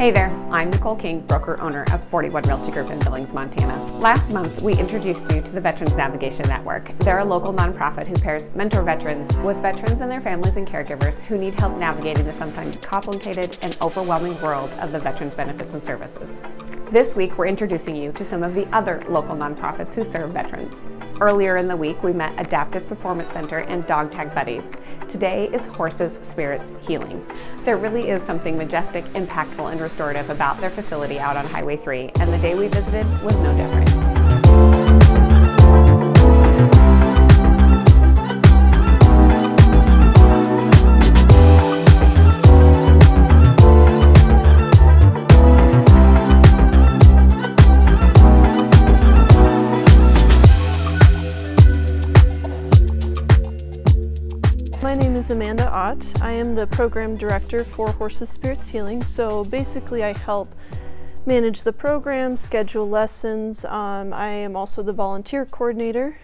Hey there, I'm Nicole King, broker-owner of 41 Realty Group in Billings, Montana. Last month, we introduced you to the Veterans Navigation Network. They're a local nonprofit who pairs mentor veterans with veterans and their families and caregivers who need help navigating the sometimes complicated and overwhelming world of the veterans benefits and services. This week, we're introducing you to some of the other local nonprofits who serve veterans. Earlier in the week, we met Adaptive Performance Center and Dog Tag Buddies. Today is Horses, Spirits, Healing. There really is something majestic, impactful, and restorative about their facility out on Highway 3, and the day we visited was no different. My name is Amanda Ott. I am the program director for Horses, Spirits, Healing. So basically I help manage the program, schedule lessons. I am also the volunteer coordinator.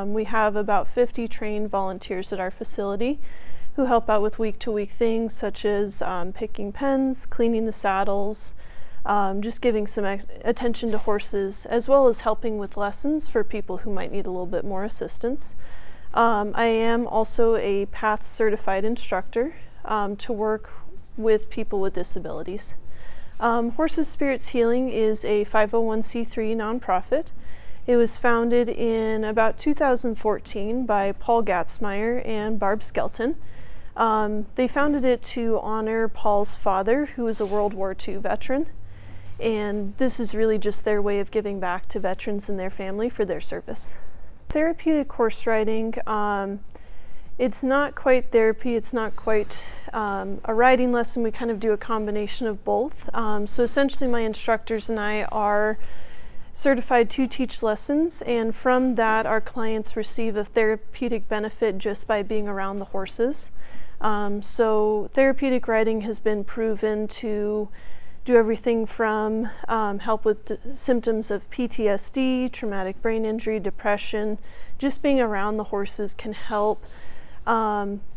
We have about 50 trained volunteers at our facility who help out with week-to-week things such as picking pens, cleaning the saddles, just giving some attention to horses, as well as helping with lessons for people who might need a little bit more assistance. I am also a PATH certified instructor to work with people with disabilities. Horses, Spirits, Healing is a 501c3 nonprofit. It was founded in about 2014 by Paul Gatzmeyer and Barb Skelton. They founded it to honor Paul's father, who was a World War II veteran. And this is really just their way of giving back to veterans and their family for their service. Therapeutic horse riding, it's not quite therapy, it's not quite a riding lesson. We kind of do a combination of both. So essentially my instructors and I are certified to teach lessons, and from that our clients receive a therapeutic benefit just by being around the horses. So therapeutic riding has been proven to do everything from help with symptoms of PTSD, traumatic brain injury, depression. Just being around the horses can help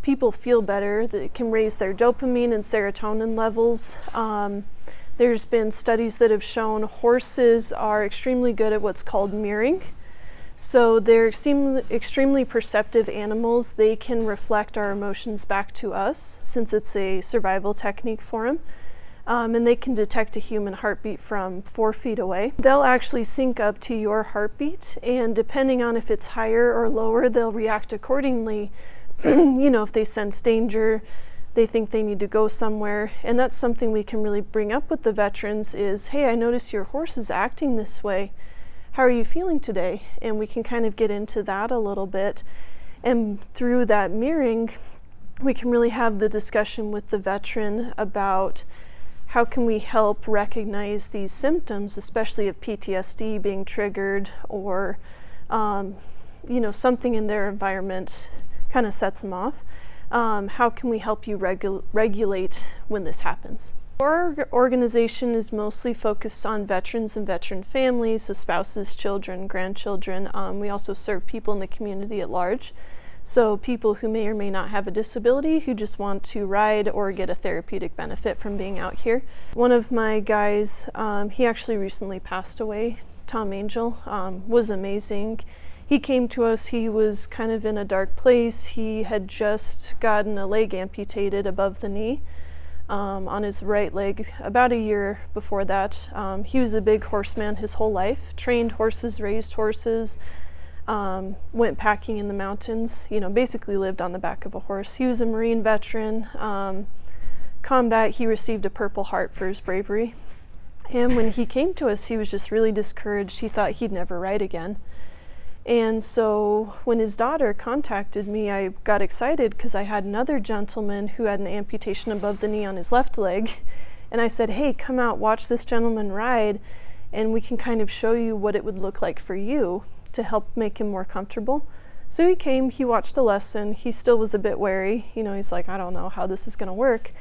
people feel better. It can raise their dopamine and serotonin levels. There's been studies that have shown horses are extremely good at what's called mirroring. So they're extremely perceptive animals. They can reflect our emotions back to us since it's a survival technique for them. And they can detect a human heartbeat from 4 feet away. They'll actually sync up to your heartbeat, and depending on if it's higher or lower, they'll react accordingly. You know, if they sense danger, they think they need to go somewhere. And that's something we can really bring up with the veterans is, hey, I notice your horse is acting this way. How are you feeling today? And we can kind of get into that a little bit. And through that mirroring, we can really have the discussion with the veteran about how can we help recognize these symptoms, especially of PTSD being triggered, or you know, something in their environment kind of sets them off. How can we help you regulate when this happens? Our organization is mostly focused on veterans and veteran families, so spouses, children, grandchildren. We also serve people in the community at large. So people who may or may not have a disability who just want to ride or get a therapeutic benefit from being out here. One of my guys, he actually recently passed away, Tom Angel, was amazing. He came to us, he was kind of in a dark place. He had just gotten a leg amputated above the knee on his right leg about a year before that. He was a big horseman his whole life, trained horses, raised horses, went packing in the mountains, you know, basically lived on the back of a horse. He was a Marine veteran. Combat, he received a Purple Heart for his bravery. And when he came to us, he was just really discouraged. He thought he'd never ride again. And so when his daughter contacted me, I got excited because I had another gentleman who had an amputation above the knee on his left leg. And I said, hey, come out, watch this gentleman ride, and we can kind of show you what it would look like for you to help make him more comfortable. So he came, he watched the lesson. He still was a bit wary. You know, he's like, I don't know how this is going to work.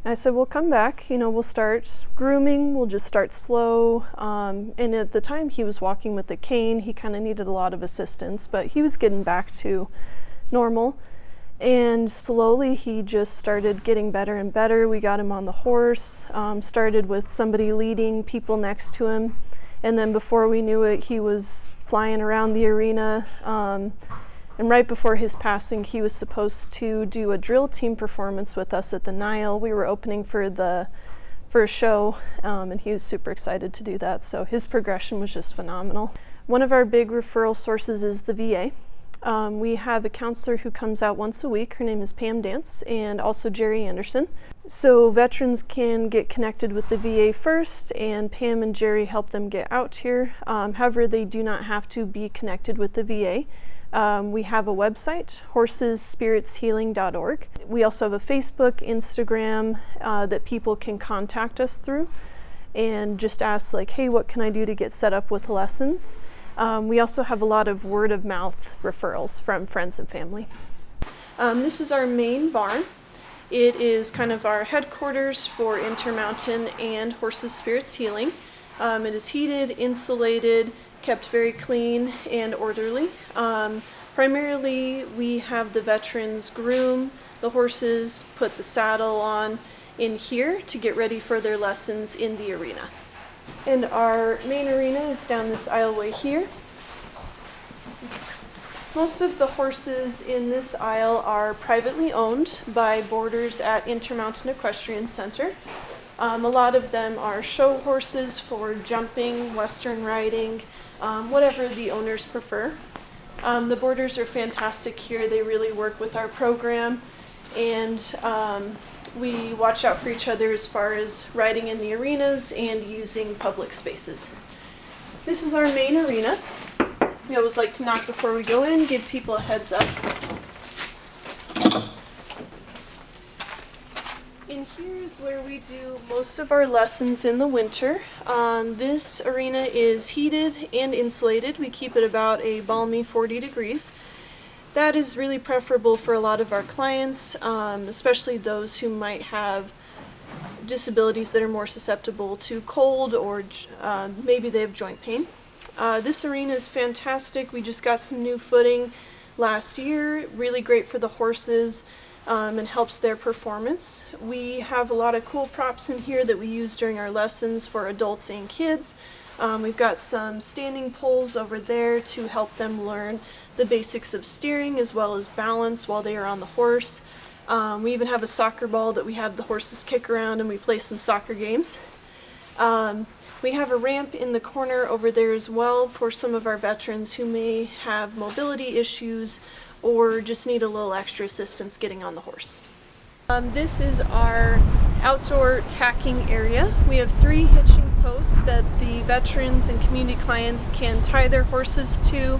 And I said, well, come back. You know, we'll start grooming. We'll just start slow. And at the time he was walking with a cane. He kind of needed a lot of assistance, but he was getting back to normal. And slowly he just started getting better and better. We got him on the horse, started with somebody leading people next to him. And then before we knew it, he was flying around the arena. And right before his passing, he was supposed to do a drill team performance with us at the Nile. We were opening for a show, and he was super excited to do that. So his progression was just phenomenal. One of our big referral sources is the VA. We have a counselor who comes out once a week. Her name is Pam Dance, and also Jerry Anderson. So veterans can get connected with the VA first, and Pam and Jerry help them get out here. However, they do not have to be connected with the VA. We have a website, horsesspiritshealing.org. We also have a Facebook, Instagram that people can contact us through and just ask like, hey, what can I do to get set up with lessons? We also have a lot of word of mouth referrals from friends and family. This is our main barn. It is kind of our headquarters for Intermountain and Horses Spirits Healing. It is heated, insulated, kept very clean and orderly. Primarily, we have the veterans groom the horses, put the saddle on in here to get ready for their lessons in the arena. And our main arena is down this aisleway here. Most of the horses in this aisle are privately owned by boarders at Intermountain Equestrian Center. A lot of them are show horses for jumping, western riding, whatever the owners prefer. The boarders are fantastic here. They really work with our program, and we watch out for each other as far as riding in the arenas and using public spaces. This is our main arena. We always like to knock before we go in, give people a heads up. And here's where we do most of our lessons in the winter. This arena is heated and insulated. We keep it about a balmy 40 degrees. That is really preferable for a lot of our clients, especially those who might have disabilities that are more susceptible to cold, or maybe they have joint pain. This arena is fantastic. We just got some new footing last year, really great for the horses, and helps their performance. We have a lot of cool props in here that we use during our lessons for adults and kids. We've got some standing poles over there to help them learn the basics of steering as well as balance while they are on the horse. We even have a soccer ball that we have the horses kick around, and we play some soccer games. We have a ramp in the corner over there as well for some of our veterans who may have mobility issues or just need a little extra assistance getting on the horse. This is our outdoor tacking area. We have 3 hitching posts that the veterans and community clients can tie their horses to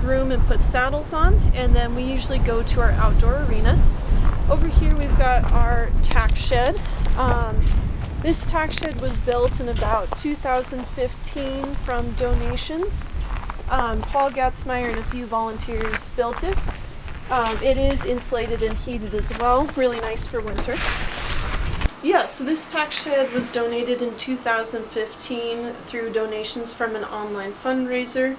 groom and put saddles on, and then we usually go to our outdoor arena. Over here we've got our tack shed. This tack shed was built in about 2015 from donations. Paul Gatzmeyer and a few volunteers built it. It is insulated and heated as well, really nice for winter. Yeah, so this tack shed was donated in 2015 through donations from an online fundraiser.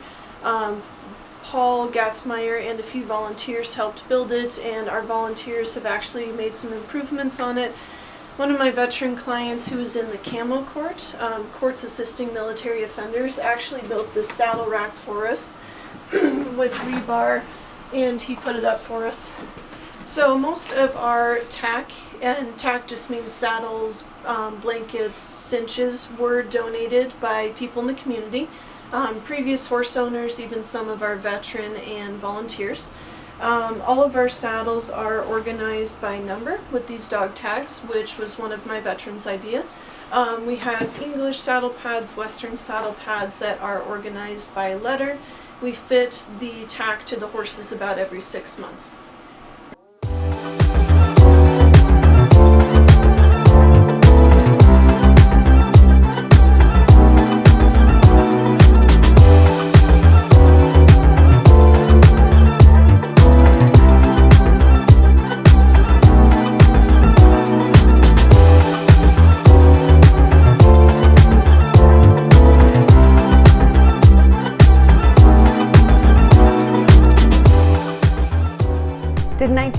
Paul Gatzmeyer and a few volunteers helped build it, and our volunteers have actually made some improvements on it. One of my veteran clients who was in the camo court, courts assisting military offenders, actually built this saddle rack for us with rebar, and he put it up for us. So most of our tack, and tack just means saddles, blankets, cinches, were donated by people in the community, previous horse owners, even some of our veteran and volunteers. All of our saddles are organized by number with these dog tags, which was one of my veterans' idea. We have English saddle pads, Western saddle pads that are organized by letter. We fit the tack to the horses about every 6 months.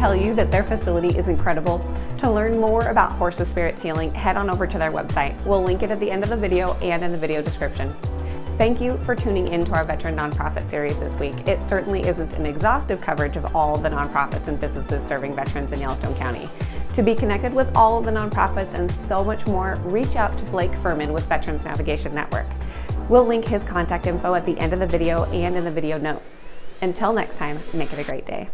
tell you that their facility is incredible. To learn more about Horses Spirits Healing, head on over to their website. We'll link it at the end of the video and in the video description. Thank you for tuning in to our Veteran Nonprofit series this week. It certainly isn't an exhaustive coverage of all of the nonprofits and businesses serving veterans in Yellowstone County. To be connected with all of the nonprofits and so much more, reach out to Blake Furman with Veterans Navigation Network. We'll link his contact info at the end of the video and in the video notes. Until next time, make it a great day.